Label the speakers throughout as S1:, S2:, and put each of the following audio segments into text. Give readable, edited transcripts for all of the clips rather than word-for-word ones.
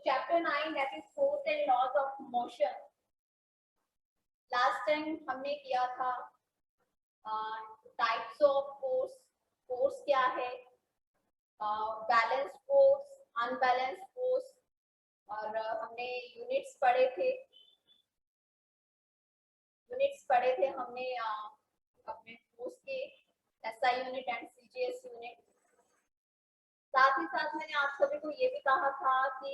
S1: chapter 9 that is force and laws of motion. Last time हमने किया था types of force, force क्या है, बैलेंस फोर्स, अनबैलेंस फोर्स, और हमने यूनिट्स पढ़े थे हमने अपने फोर्स के SI unit and CGS unit. साथ ही साथ मैंने आप सभी को ये भी कहा था कि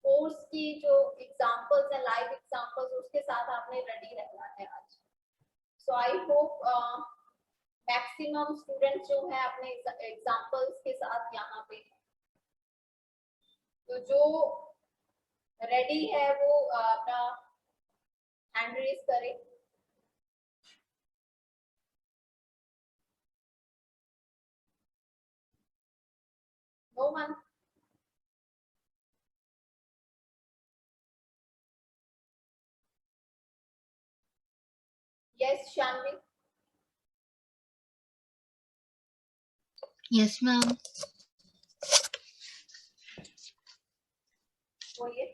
S1: फोर्स की जो एग्जांपल्स हैं, लाइव एग्जांपल्स, उसके साथ आपने रेडी रहना है आज। सो आई होप मैक्सिमम स्टूडेंट्स जो है अपने एग्जांपल्स के साथ यहाँ पे, तो जो रेडी है वो अपना हैंड रेज करे। No one? Yes Shanvi?
S2: Yes ma'am.
S1: बोलिए।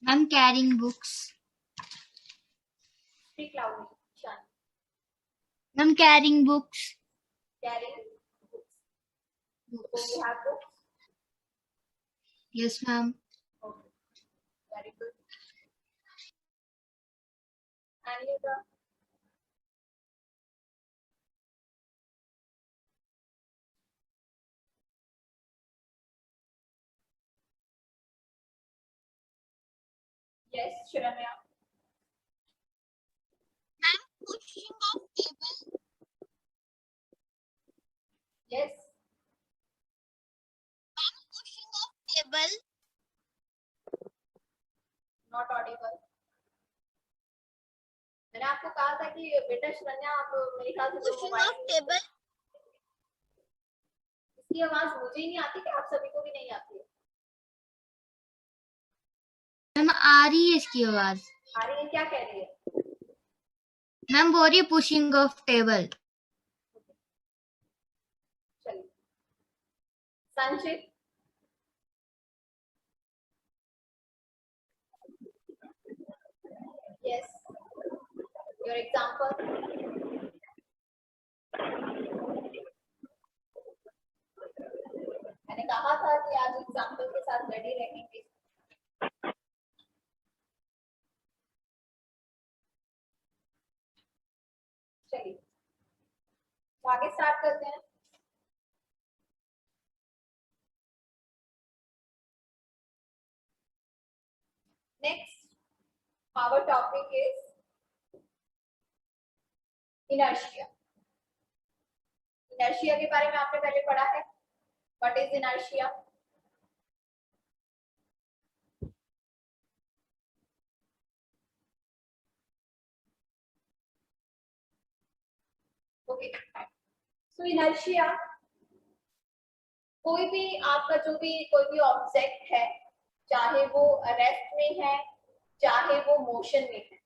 S2: Ma'am carrying books.
S1: Speak loudly Shanvi.
S2: Ma'am carrying books.
S1: Carrying books. So you have books?
S2: Yes ma'am.
S1: Okay, very good. And you the yes Shiranya?
S2: Ma'am pushing off table.
S1: Yes.
S2: Ma'am pushing off table.
S1: Not audible. मैंने आपको कहा था कि बेटा शरण्या आप मेरे ख्याल से
S2: पुशिंग ऑफ टेबल।
S1: इसकी आवाज मुझे ही नहीं आती कि आप सभी को भी नहीं आती है?
S2: मैम आ रही है इसकी आवाज।
S1: आ रही है? क्या कह रही है?
S2: मैम बोल रही है पुशिंग ऑफ टेबल।
S1: चलिए संचित। Yes. Your example. मैंने कहा था कि आज एग्जाम्पल के साथ रेडी रहेंगे। चलिए आगे स्टार्ट करते हैं। Next our topic is inertia. Inertia के बारे में आपने पहले पढ़ा है। What is inertia? Okay, so inertia कोई भी आपका कोई भी ऑब्जेक्ट है, चाहे वो रेस्ट में है चाहे वो मोशन में है।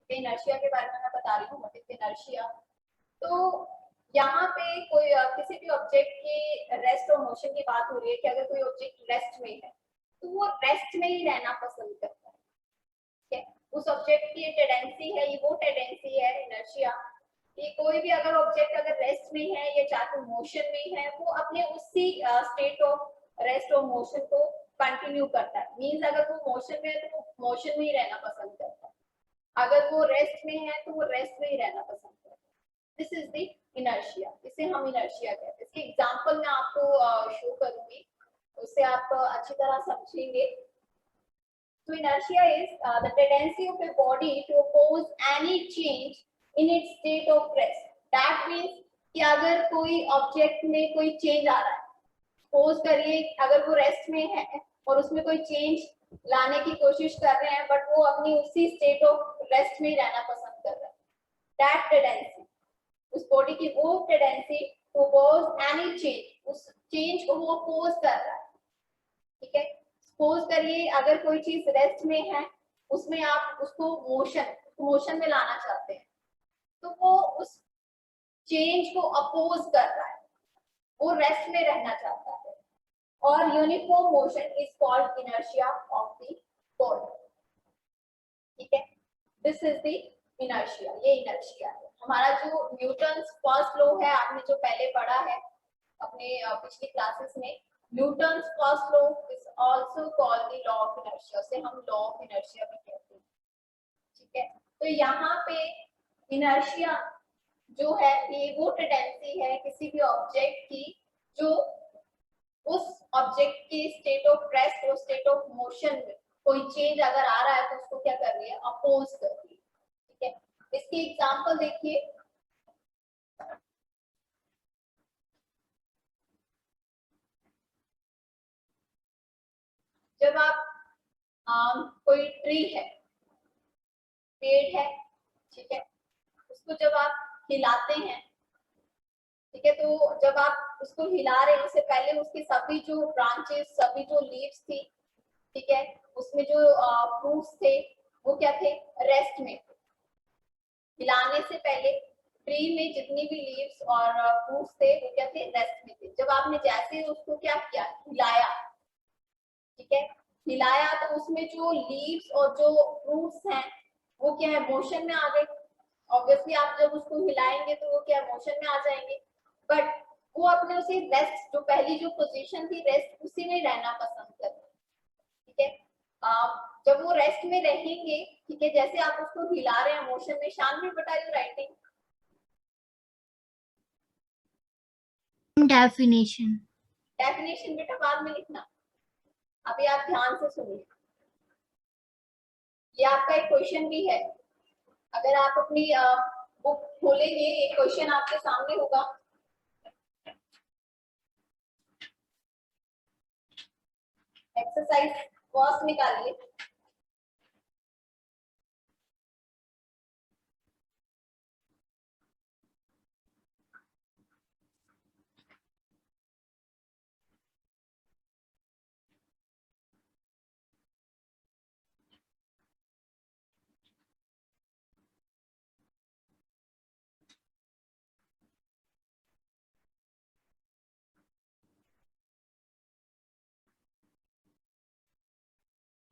S1: इनर्शिया के बारे में मैं बता रही हूँ। What is inertia? तो यहाँ पे कोई किसी भी ऑब्जेक्ट की रेस्ट और मोशन की बात हो रही है कि अगर कोई ऑब्जेक्ट रेस्ट में है तो वो रेस्ट में ही रहना पसंद करता है। ठीक है, उस ऑब्जेक्ट की टेंडेंसी है, ये वो टेंडेंसी है इनर्शिया कि कोई भी अगर ऑब्जेक्ट अगर रेस्ट में है या चाहे मोशन में है, वो अपने उसी स्टेट ऑफ रेस्ट और मोशन को कंटिन्यू करता है। मींस अगर वो मोशन में है तो वो मोशन में ही रहना पसंद करता है, अगर वो रेस्ट में है तो वो रेस्ट में ही रहना पसंद करता है। दिस इज द इनर्शिया, इसे हम इनर्शिया कहते हैं। इसके एग्जांपल मैं आपको शो करूंगी, उससे आप अच्छी तरह समझेंगे। So inertia is the tendency of a body to oppose any change in its state of rest. That means कि अगर कोई ऑब्जेक्ट में कोई चेंज आ रहा है, सपोज करिए अगर वो रेस्ट में है और उसमें कोई चेंज लाने की कोशिश कर रहे हैं, बट वो अपनी उसी स्टेट ऑफ रेस्ट में रहना पसंद कर रहा है। दैट टेंडेंसी, उस बॉडी की वो tendency to oppose any change, उस चेंज को वो अपोज कर रहा है। ठीक है, सपोज करिए अगर कोई चीज रेस्ट में है, उसमें आप उसको मोशन में लाना चाहते हैं, तो वो उस चेंज को अपोज कर रहा है। वो रेस्ट में रहना चाहता है। और uniform motion is called inertia of the body. ठीक है, दिस इज द इनर्शिया, ये इनर्शिया है हमारा। जो न्यूटन्स फर्स्ट लॉ है, आपने जो पहले पढ़ा है अपने पिछली क्लासेस में, Newton's first law is also called the law of inertia, उसे हम लॉ ऑफ इनर्शिया भी कहते हैं। ठीक है, तो यहाँ पे इनर्शिया जो है ये वो टेंडेंसी है किसी भी ऑब्जेक्ट की जो उस ऑब्जेक्ट की स्टेट ऑफ रेस्ट और स्टेट ऑफ मोशन में कोई चेंज अगर आ रहा है तो उसको क्या कर रही है, अपोज कर रही है। ठीक है, इसकी एग्जांपल देखिए, जब आप कोई ट्री है, पेड़ है, ठीक है, उसको जब आप हिलाते हैं, ठीक है, तो जब आप उसको हिला रहे हैं उससे पहले उसकी सभी जो ब्रांचेस, सभी जो लीव्स थी, ठीक है, उसमें जो फ्रूट्स थे वो क्या थे, रेस्ट में थे। हिलाने से पहले ट्री में जितनी भी लीव्स और फ्रूट्स थे वो क्या थे, रेस्ट में थे। जब आपने जैसे उसको क्या किया, हिलाया, ठीक है, हिलाया, तो उसमें जो लीव्स और जो फ्रूट्स हैं वो क्या है, मोशन में आ गए। ऑब्वियसली आप जब उसको हिलाएंगे तो वो क्या, मोशन में आ जाएंगे। बट वो अपने उसे रेस्ट, जो पहली जो पोजीशन थी रेस्ट, उसी में रहना पसंद करते हैं। ठीक है, जब वो रेस्ट में रहेंगे, ठीक है, जैसे आप उसको हिला रहे हैं मोशन में, Shanvi but are you writing?
S2: Definition.
S1: Definition बेटा बाद में लिखना, अभी आप ध्यान से सुनिए। ये आपका एक क्वेश्चन भी है, अगर आप अपनी बुक खोलेंगे एक क्वेश्चन आपके सामने होगा। एक्सरसाइज फर्स्ट निकालिए।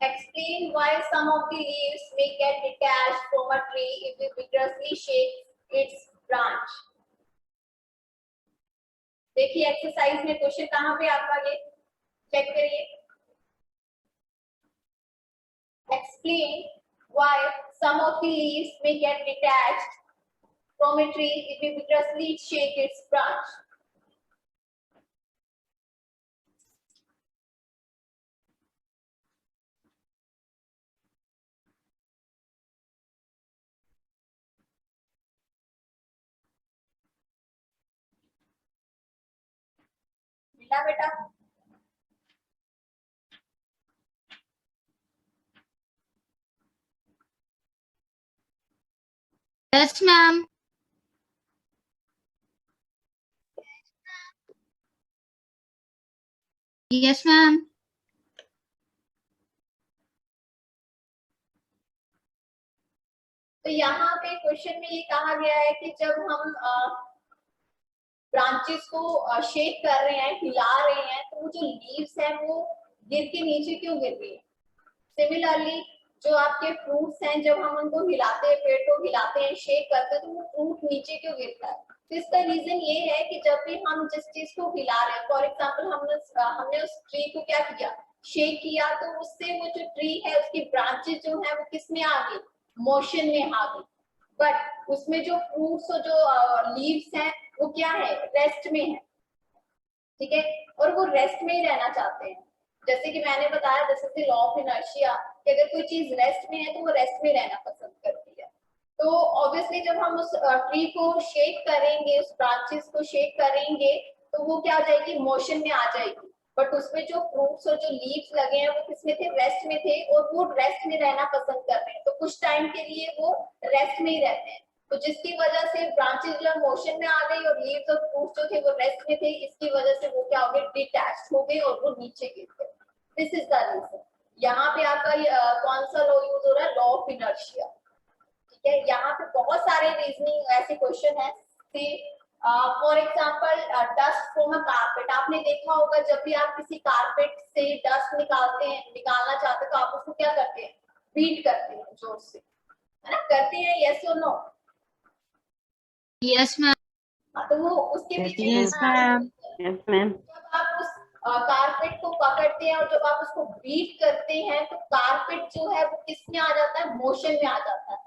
S1: Explain why some of the leaves may get detached from a tree if we vigorously shake its branch. देखिए एक्सरसाइज में क्वेश्चन कहाँ पे आपका, ये चेक करिए। Explain why some of the leaves may get detached from a tree if we vigorously shake its branch. मिला बेटा?
S2: Yes, ma'am. Yes, ma'am.
S1: तो यहाँ पे क्वेश्चन में ये कहा गया है कि जब हम ब्रांचेस को शेक कर रहे हैं, हिला रहे हैं, तो वो जो लीव्स है वो गिर के नीचे क्यों गिर रही है। सिमिलरली जो आपके फ्रूट्स हैं, जब हम उनको हिलाते हैं, पेड़ को हिलाते हैं, शेक करते हैं, तो वो फ्रूट नीचे क्यों गिरता है। तो इसका रीजन ये है कि जब भी हम जिस चीज को हिला रहे हैं, फॉर एग्जाम्पल हमने उस ट्री को क्या किया, शेक किया, तो उससे वो जो ट्री है उसकी ब्रांचेस जो है वो किस में आ गई, मोशन में आ गई। बट उसमें जो फ्रूट्स और जो लीव्स हैं वो क्या है, रेस्ट में है। ठीक है, और वो रेस्ट में ही रहना चाहते हैं। जैसे कि मैंने बताया, this is the law of inertia, कि अगर कोई चीज रेस्ट में है तो वो रेस्ट में रहना पसंद करती है। तो ऑब्वियसली जब हम उस ट्री को शेक करेंगे, उस ब्रांचेस को शेक करेंगे, तो वो क्या हो जाएगी, मोशन में आ जाएगी। बट उसमें जो फ्रूट्स और जो लीव्स लगे हैं वो किसमें थे, रेस्ट में थे, और वो रेस्ट में रहना पसंद कर रहे हैं। तो कुछ टाइम के लिए वो रेस्ट में ही रहते हैं। तो जिसकी वजह से ब्रांचेस जो मोशन में आ गई और लीव्स और फ्रूट्स जो थे वो रेस्ट में थे, इसकी वजह से वो क्या हो गए, डिटैच हो गए और वो नीचे गिर गए। This is the reason. यहाँ पे आपका कौन सा लॉ यूज हो रहा है, लॉ ऑफ इनर्शिया। ठीक है, यहाँ पे बहुत सारे रीजनिंग ऐसे क्वेश्चन है, for example dust from a carpet, आपने देखा होगा जब भी आप किसी कारपेट से डस्ट निकालना चाहते हैं तो आप उसको क्या करते हैं, बीट करते हैं जोर से, है ना, करते हैं, यस और नो?
S2: Yes, ma'am.
S1: तो वो उसके पीछे
S3: Yes, ma'am. Yes, ma'am.
S1: जब आप उस कारपेट को पकड़ते हैं और जब आप उसको बीट करते हैं तो कारपेट जो है वो किस में आ जाता है, मोशन में आ जाता है।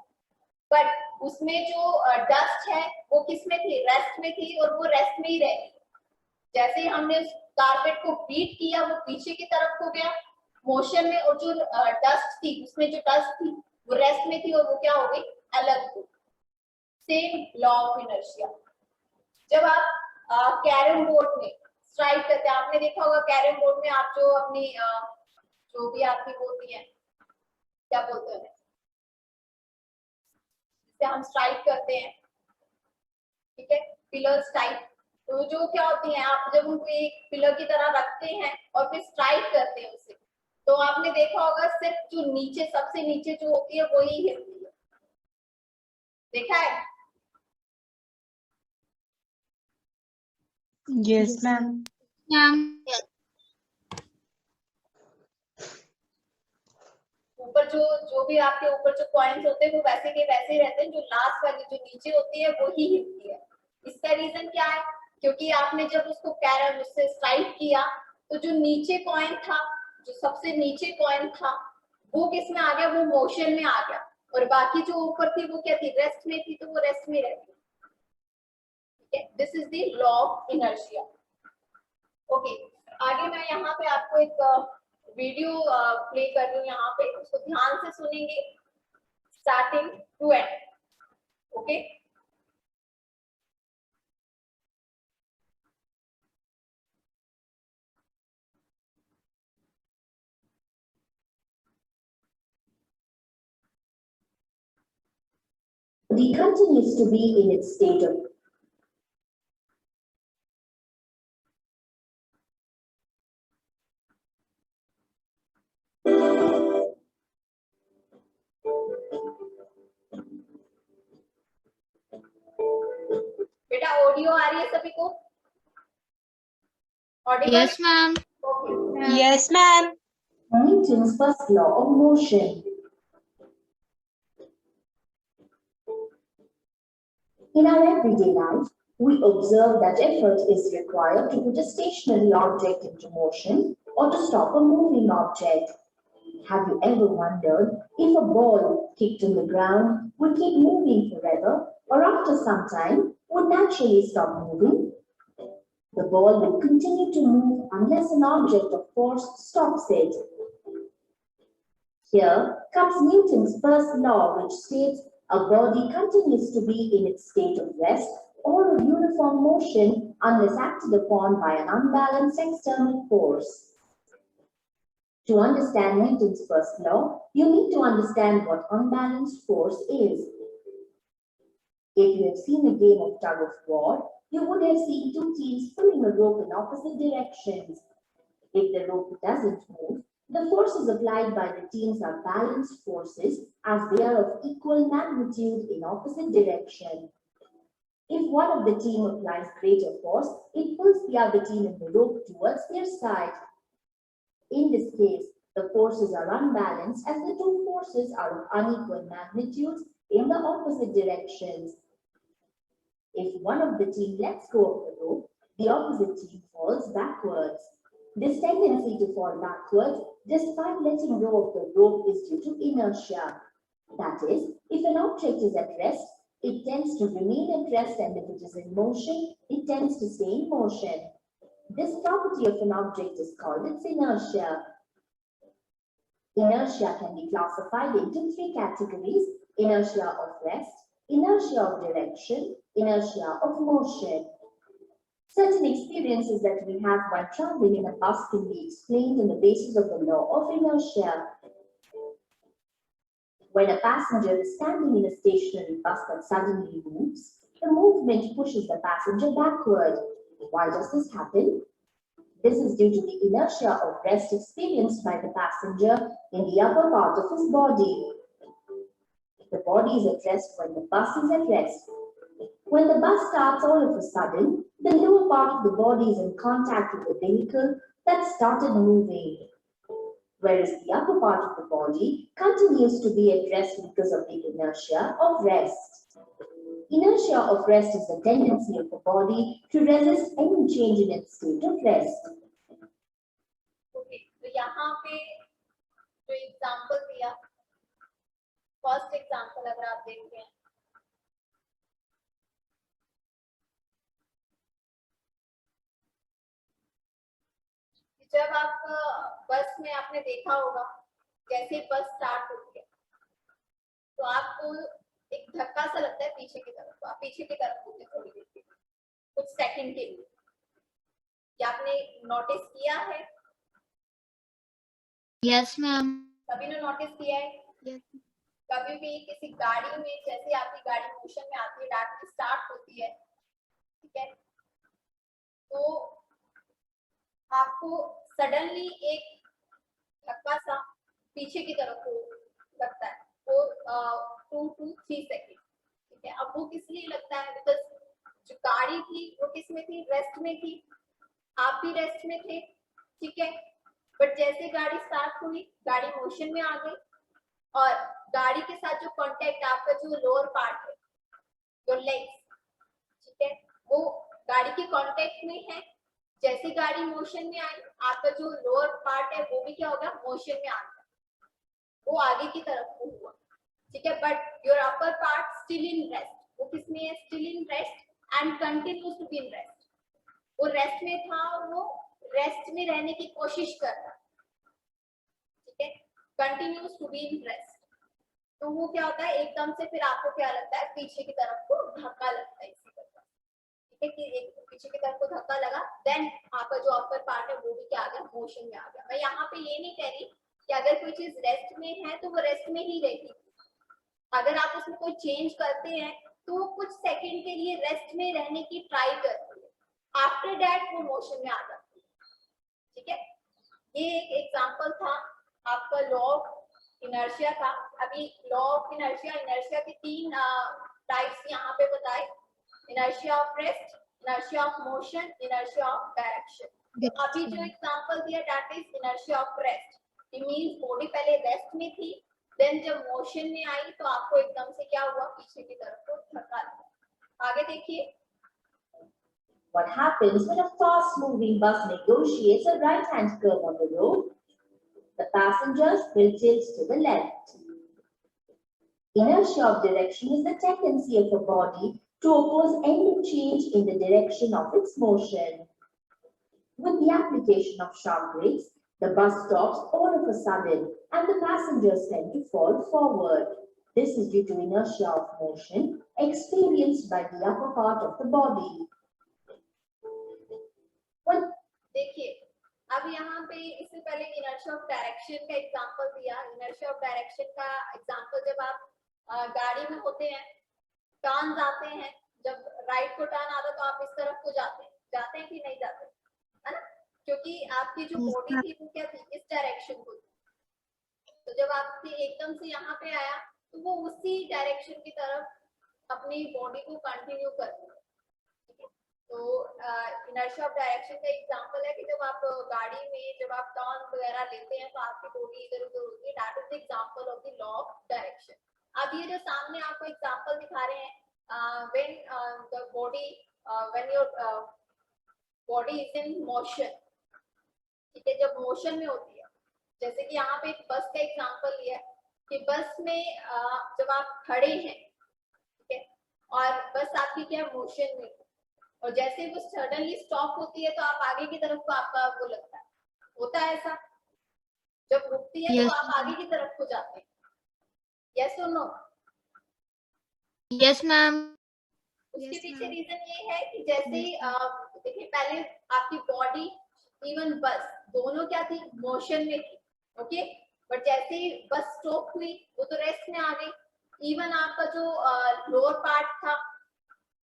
S1: बट उसमें जो डस्ट है वो किस में थी, रेस्ट में थी, और वो रेस्ट में ही रहेगी। जैसे ही हमने उस कारपेट को बीट किया वो पीछे की तरफ हो गया मोशन में, और जो डस्ट थी उसमें जो डस्ट थी वो रेस्ट में थी और वो क्या हो गई, अलग हो। Same law of inertia. जब आप कैरम बोर्ड में स्ट्राइक करते हैं, आपने देखा होगा कैरम बोर्ड में आप जो अपनी जो भी आपकी होती है, क्या बोलते हैं, जिससे हम स्ट्राइक करते हैं, ठीक है, पिलर्स टाइप। तो जो क्या होती हैं, आप जब उनको एक पिलर की तरह रखते हैं और फिर स्ट्राइक करते हैं उसे, तो आपने देखा होगा सिर्फ जो नीचे, सबसे नीचे जो होती है वही हिलती है, देखा है?
S3: Yes, ma'am.
S2: Ma'am.
S1: ऊपर जो भी आपके ऊपर जो कॉइन्स होते हैं वो वैसे के वैसे ही रहते हैं, जो लास्ट वाली जो नीचे होती है वो ही हिलती है। इसका रीजन क्या है, क्योंकि आपने जब उसको कैरम उससे स्ट्राइक किया तो जो नीचे कॉइन था, जो सबसे नीचे कॉइन था वो किस में आ गया, वो मोशन में आ गया, और बाकी जो ऊपर थी वो क्या थी, रेस्ट में थी, तो वो रेस्ट में रहती है। This is the law of inertia. Okay, आगे मैं यहाँ पे आपको एक वीडियो प्ले कर रही हूँ, यहाँ पे उसको ध्यान से सुनेंगे starting to end. Okay,
S4: The continues to be in its state of
S1: बेटा ऑडियो आ रही है सभी को? Audio?
S2: Yes, ma'am.
S1: Okay,
S3: Yes, ma'am.
S4: Newton's first law of motion. In our everyday life, we observe that effort is required to put a stationary object into motion or to stop a moving object. Have you ever wondered if a ball kicked on the ground would keep moving forever, or after some time would naturally stop moving? The ball will continue to move unless an object of force stops it. Here comes Newton's first law, which states a body continues to be in its state of rest or of uniform motion unless acted upon by an unbalanced external force. To understand Newton's first law, you need to understand what unbalanced force is. If you have seen a game of tug of war, you would have seen two teams pulling a rope in opposite directions. If the rope doesn't move, the forces applied by the teams are balanced forces as they are of equal magnitude in opposite direction. If one of the team applies greater force, it pulls the other team in the rope towards their side. In this case, the forces are unbalanced as the two forces are of unequal magnitudes in the opposite directions. If one of the team lets go of the rope, the opposite team falls backwards. This tendency to fall backwards despite letting go of the rope is due to inertia. That is, if an object is at rest, it tends to remain at rest, and if it is in motion, it tends to stay in motion. This property of an object is called its inertia. Inertia can be classified into three categories: inertia of rest, inertia of direction, inertia of motion. Certain experiences that we have while traveling in a bus can be explained on the basis of the law of inertia. When a passenger is standing in a stationary bus that suddenly moves, the movement pushes the passenger backward. Why does this happen? This is due to the inertia of rest experienced by the passenger in the upper part of his body. The body is at rest when the bus is at rest. When the bus starts all of a sudden, the lower part of the body is in contact with the vehicle that started moving, whereas the upper part of the body continues to be at rest because of the inertia of rest. Inertia of rest is the tendency of the body to resist any change in its state of rest.
S1: Okay, तो यहाँ पे जो example दिया, first example अगर आप देखते हैं, जब आप बस में आपने देखा होगा जैसे बस स्टार्ट होती है तो आपको एक धक्का सा लगता है पीछे की तरफ, तो आप पीछे की तरफ होते थोड़ी देर के लिए, कुछ सेकंड के लिए। क्या आपने नोटिस किया है?
S2: Yes, ma'am.
S1: सभी ने नोटिस किया है?
S2: Yes.
S1: कभी भी किसी गाड़ी में, जैसे आपकी गाड़ी मोशन में आती है, डायरेक्टली स्टार्ट होती है, ठीक है, तो आपको सडनली एक धक्का सा पीछे की तरफ को लगता है और 2 to 3 सेकेंड, ठीक है। अब वो किस लिए लगता है? बिकॉज जो गाड़ी थी वो किस में थी? रेस्ट में थी, आप भी रेस्ट में थे, ठीक है। बट जैसे गाड़ी स्टार्ट हुई, गाड़ी मोशन में आ गई और गाड़ी के साथ जो कांटेक्ट आपका जो लोअर पार्ट है, योर लेग्स, ठीक है, वो गाड़ी के कांटेक्ट में है। जैसे गाड़ी मोशन में आई, आपका जो लोअर पार्ट है वो भी क्या होगा? मोशन में आ गया, वो आगे की तरफ को हुआ, ठीक है। But your upper part still in rest, वो किसमें है? Still in rest and continues to be in rest. वो रेस्ट में था और वो रेस्ट में रहने की कोशिश कर रहा, ठीक है, continues to be in rest. तो वो क्या होता है, एकदम से फिर आपको क्या लगता है? पीछे की तरफ को धक्का लगता है, इसी तरह, ठीक है, कि एक पीछे की तरफ को धक्का लगा, देन आपका जो अपर पार्ट है वो भी क्या आ गया? मोशन में आ गया। मैं यहाँ पे ये नहीं कह रही कि अगर कोई चीज रेस्ट में है तो वो रेस्ट में ही रहेगी, अगर आप उसमें कोई चेंज करते हैं तो वो कुछ सेकंड के लिए रेस्ट में रहने की ट्राई करती है, आफ्टर दैट वो मोशन में आ जाती है, ठीक है। ये एक एग्जांपल था आपका लॉ ऑफ इनर्शिया का। अभी लॉ ऑफ इनर्शिया, इनर्शिया के 3 टाइप्स यहाँ पे बताए, inertia of rest, inertia of motion, inertia of direction. अभी जो एग्जांपल दिया that is inertia of rest. It means body पहले रेस्ट में थी, देन जब मोशन में आई तो आपको एकदम से क्या हुआ? पीछे की तरफ को धक्का लगा। आगे देखिए,
S4: What happens when a fast-moving bus negotiates a right-hand curve on the road? The passengers will tilt to the left. Inertia of direction is the tendency of a body to oppose any change in the direction of its motion. With the application of sharp brakes, the bus stops all of a sudden and the passengers tend to fall forward. This is due to inertia of motion experienced by the upper part of the body.
S1: देखिए अब यहाँ पे इससे पहले inertia of direction का example दिया। Inertia of direction का example, जब आप गाड़ी में होते हैं, टर्न आते हैं, जब राइट को टर्न आता तो आप इस तरफ को जाते हैं कि नहीं जाते, है ना, क्योंकि आपकी जो बॉडी थी वो क्या थी? इस डायरेक्शन को थी। तो जब आपकी एकदम से यहाँ पे आया तो वो उसी डायरेक्शन की तरफ अपनी बॉडी को कंटिन्यू करती है, ठीक है। तो इनर्शिया ऑफ डायरेक्शन का एग्जांपल है कि जब आप गाड़ी में जब आप टर्न वगैरह लेते हैं तो आपकी बॉडी इधर उधर होती है, that is the example of the law of direction. अब ये जो सामने आपको एग्जांपल दिखा रहे हैं, when the body when your body is in motion, ठीक है, जब मोशन में होती है, जैसे कि यहाँ पे एक बस का एग्जांपल लिया है कि बस में जब आप खड़े हैं, ठीक है, और बस आपकी क्या मोशन में, और जैसे वो सडनली स्टॉप होती है तो आप आगे की तरफ को आपका वो लगता है, होता है ऐसा, जब रुकती है
S2: Yes.
S1: तो आप आगे की तरफ को जाते हैं, यस और नो?
S2: Yes, ma'am.
S1: उसके
S2: Yes,
S1: पीछे
S2: ma'am.
S1: रीजन ये है कि जैसे ही देखिए पहले आपकी बॉडी इवन बस दोनों क्या थी? मोशन में थी, ओके, बट जैसे ही बस स्टॉप हुई वो तो रेस्ट में आ गई। इवन आपका जो लोअर पार्ट था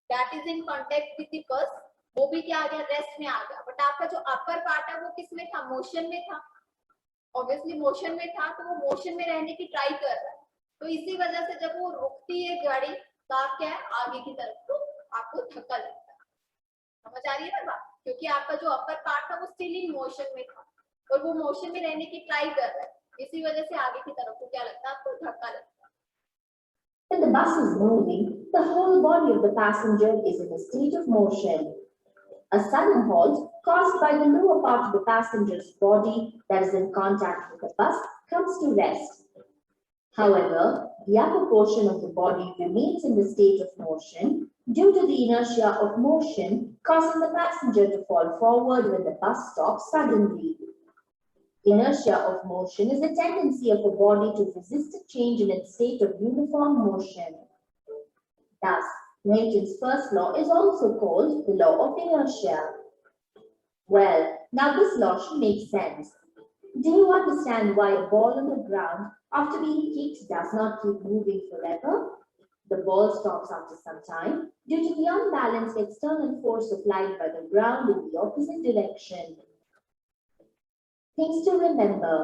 S1: that is in contact with the bus, वो भी क्या आ गया? रेस्ट में आ गया। बट आपका जो अपर पार्ट है वो किस में था? मोशन में था, ऑब्वियसली मोशन में था, तो वो मोशन में रहने की ट्राई कर रहा है। तो इसी वजह से जब वो रुकती है गाड़ी तो आप क्या है? आगे की तरफ को आपको धक्का लगता है। समझ आ रही है ना बात? क्योंकि आपका जो अपर पार्ट था वो स्टिल इन मोशन में था और वो मोशन में रहने की ट्राई कर रहा है, इसी वजह से आगे की तरफ को क्या लगता है, आपको धक्का लगता है।
S4: When the bus is moving, the whole body of the passenger is in a state of motion. A sudden halt caused by the lower part of the passenger's body that is in contact with the bus comes to rest. However, the upper portion of the body remains in the state of motion due to the inertia of motion, causing the passenger to fall forward when the bus stops suddenly. Inertia of motion is the tendency of a body to resist a change in its state of uniform motion. Thus, Newton's first law is also called the law of inertia. Well, now this law should make sense. Do you understand why a ball on the ground, after being kicked, does not keep moving forever? The ball stops after some time due to the unbalanced external force applied by the ground in the opposite direction. Things to remember.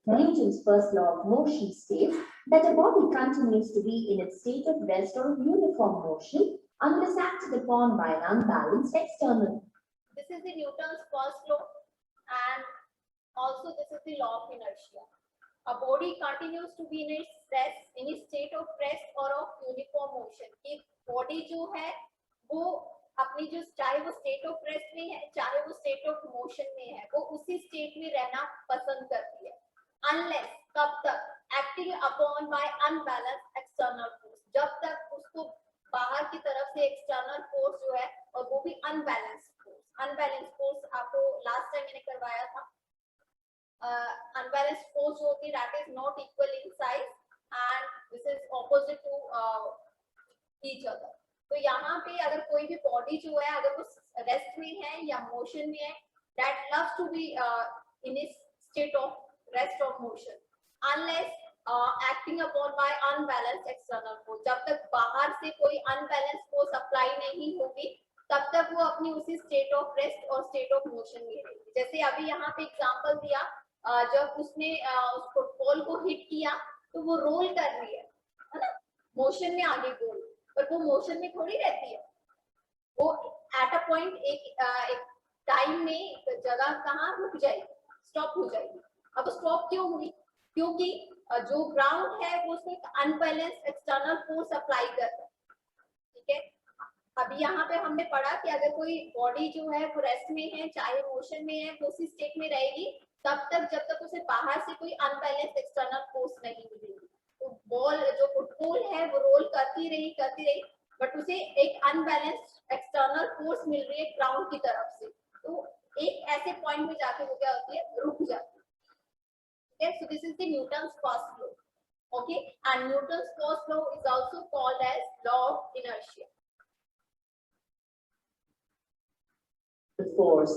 S4: Newton's first law of motion states that a body continues to be in its state of rest or uniform motion unless acted upon by an unbalanced external.
S1: This is the Newton's first law, and also this is the law of inertia. A body continues to be in its state of rest or of uniform motion. एक body जो है वो अपनी जो चाहे वो state of rest में है चाहे वो स्टेट ऑफ मोशन में है, वो उसी स्टेट में रहना पसंद करती है, अनलेस कब तक acting upon by unbalanced external force, जब तक उसको बाहर की तरफ से एक्सटर्नल फोर्स जो है और वो भी अनबैलेंस्ड फोर्स आपको लास्ट टाइम मैंने करवाया था। अनबैलेंस्ड फोर्स जो होती है that is not equal in size and this is opposite to each other. तो यहाँ पे अगर कोई भी बॉडी जो है अगर वो रेस्ट में है या मोशन में है, that loves to be in its state of rest और motion unless acting upon by unbalanced external force. जब तक बाहर से कोई अनबैलेंस्ड फोर्स अप्लाई नहीं होगी तब तक वो अपनी उसी स्टेट ऑफ रेस्ट और स्टेट ऑफ मोशन में रहेगी। जैसे अभी यहाँ पे एग्जांपल दिया, जब उसने उस फुटबॉल को हिट किया तो वो रोल कर रही है ना, मोशन में आगे गोल, पर वो मोशन में थोड़ी रहती है, वो एट अ पॉइंट एक टाइम में एक जगह कहाँ रुक जाएगी, स्टॉप हो जाएगी। अब स्टॉप क्यों हुई? क्योंकि जो ग्राउंड है वो उसमें अनबैलेंस्ड एक्सटर्नल फोर्स अप्लाई कर रहा है। ठीक है, अभी यहाँ पे हमने पढ़ा कि अगर कोई बॉडी जो है वो रेस्ट में है चाहे मोशन में है तो उसी स्टेट में रहेगी तब तक जब तक उसे बाहर से कोई अनबैलेंस्ड एक्सटर्नल फोर्स नहीं मिलेगी। तो बॉल जो फुटबॉल है वो रोल करती रही बट उसे एक अनबैलेंस्ड एक्सटर्नल फोर्स मिल रही है ग्राउंड की तरफ से, तो एक ऐसे पॉइंट में जाके वो क्या होती है, रुक जाती है। ठीक है, so this is the Newton's first law. Okay, and Newton's first law is also called as law of inertia.
S4: The force.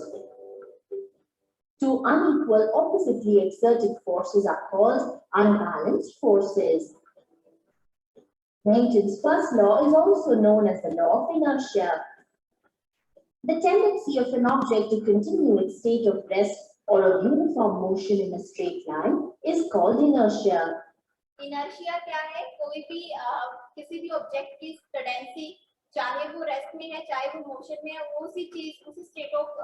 S4: Two unequal oppositely exerted forces are called unbalanced forces. Newton's first law is also known as the law of inertia. The tendency of an object to continue its state of rest or a uniform motion in a straight line is called inertia.
S1: Inertia क्या है? कोई भी किसी भी object की tendency, चाहे वो rest में है चाहे वो मोशन में है, वो उसी स्टेट ऑफ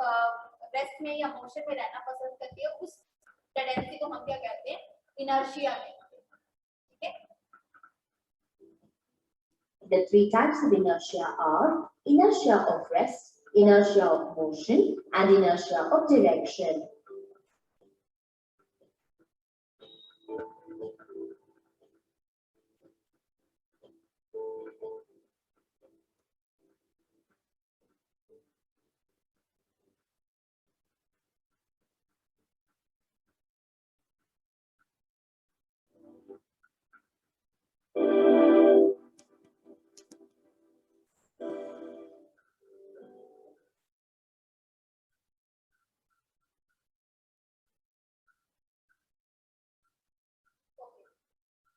S1: रेस्ट में या मोशन में रहना पसंद करती है, उस टेंडेंसी को हम क्या कहते हैं? इनर्शिया कहते हैं। ठीक है,
S4: The three types of inertia are inertia of rest, inertia of motion, and inertia of direction.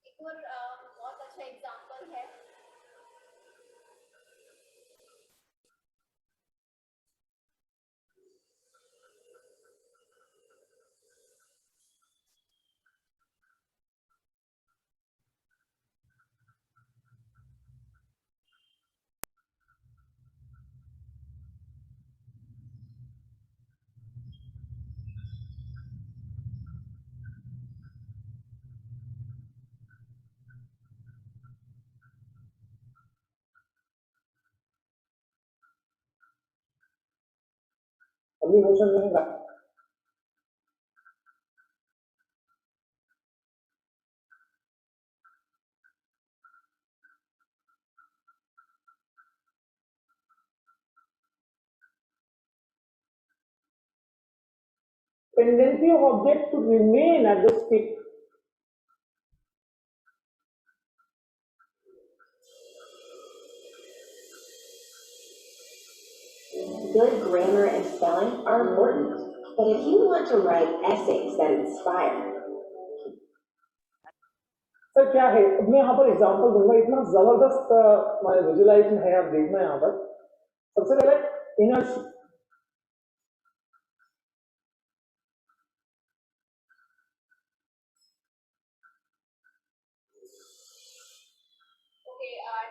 S1: एक और बहुत अच्छा एग्जांपल है,
S5: अभी मोशन में है। Tendency of object to remain at the state.
S4: Good grammar and spelling are important, but if you want to write essays that inspire,
S5: sir क्या है, मैं यहाँ पर एग्जांपल दूंगा, इतना जबरदस्त हमारे विजुअलाइजेशन है, आप देखना यहाँ पर। सबसे पहले इनर्शिया,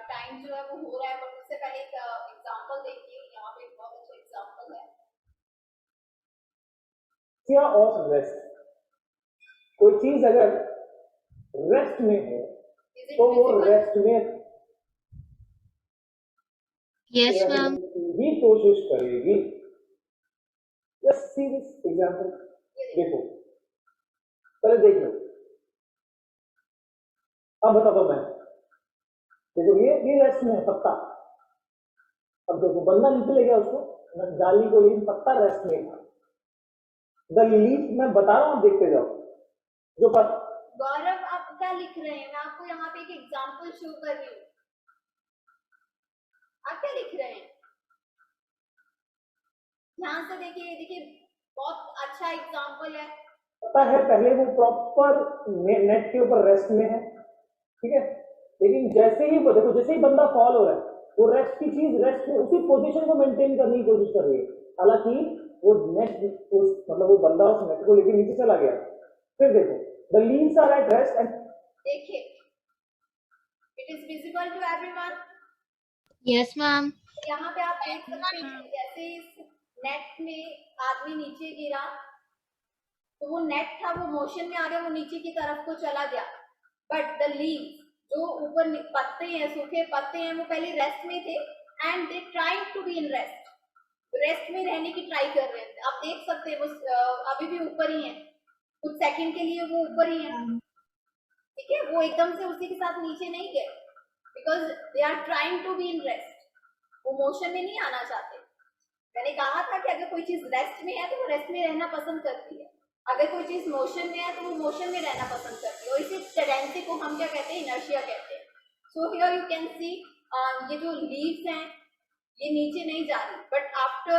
S1: टाइम जो है वो हो रहा है, बट उससे पहले एक एग्जांपल देखिए। यहाँ पे एक बहुत अच्छा एग्जांपल है
S5: ऑफ रेस्ट। कोई चीज अगर रेस्ट में है तो वो रेस्ट में
S2: Yes, ma'am.
S5: भी कोशिश करेगी। जस्ट सी दिस एग्जांपल, देखो पहले देख लो, अब बताता मैं। देखो ये रेस्ट में है पत्ता, अब देखो बंदा नीचे ले गया उसको, डाली को, लेकिन पत्ता रेस्ट में था। द लीफ, मैं बता रहा हूँ, देखते जाओ। जो
S1: गौरव आप क्या लिख रहे हैं? मैं आपको यहाँ पे एक एग्जांपल शो कर रही हूँ, आप क्या लिख रहे हैं? ध्यान से देखिए, देखिए बहुत अच्छा एग्जांपल है।
S5: पता है पहले वो प्रॉपर नेट के ऊपर रेस्ट में है, ठीक है, लेकिन जैसे ही वो देखो, जैसे ही बंदा फॉल हो रहा है, वो रेस्ट की चीज रेस्ट में उसी पोजीशन को मेंटेन करने की कोशिश कर रही है, हालांकि वो नेट मतलब वो बंदा उस नेट को लेकर नीचे चला गया। फिर देखो the leaves are at rest and
S1: देखिए, it is visible to everyone.
S2: Yes, ma'am.
S1: यहाँ पे आप देख सकते हैं, जैसे इस नेट में आदमी नीचे गिरा तो वो नेट था, वो मोशन में आ गया, वो नीचे की तरफ को चला गया। बट द लीव्स, जो ऊपर पत्ते हैं, सूखे पत्ते हैं, वो पहले रेस्ट में थे and they trying to be in rest, rest में रहने की ट्राई कर रहे थे। आप देख सकते हैं वो अभी भी ऊपर ही है, कुछ सेकंड के लिए वो ऊपर ही है, ठीक है, वो एकदम से उसी के साथ नीचे नहीं गए, because they are trying to be in rest, वो मोशन में नहीं आना चाहते। मैंने कहा था कि अगर कोई चीज रेस्ट में है तो वो रेस्ट में रहना पसंद करती है, अगर कोई चीज मोशन में है तो वो मोशन में रहना पसंद करती है, और इसी टेंडेंसी को हम क्या कहते हैं? इनर्शिया कहते हैं। So here you can see, ये जो लीव्स हैं ये नीचे नहीं जा रही, बट आफ्टर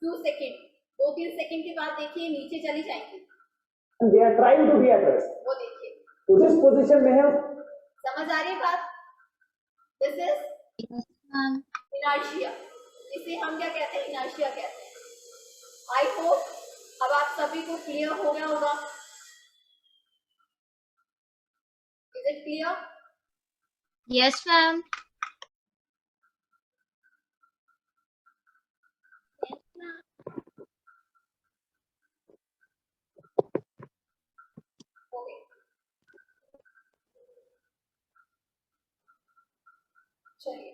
S1: 2 सेकेंड, 2-3 सेकेंड के बाद देखिए नीचे चली जाएंगी।
S5: They are trying to be at rest,
S1: वो देखिए
S5: जिस पोजीशन में है।
S1: समझ आ रही है बात? This is
S2: Yes, ma'am.
S1: Inertia, इसे हम क्या कहते हैं? इनर्शिया कहते हैं। आई होप अब आप सभी को क्लियर हो गया होगा। Is it clear?
S2: Yes, ma'am.
S1: Okay, चलिए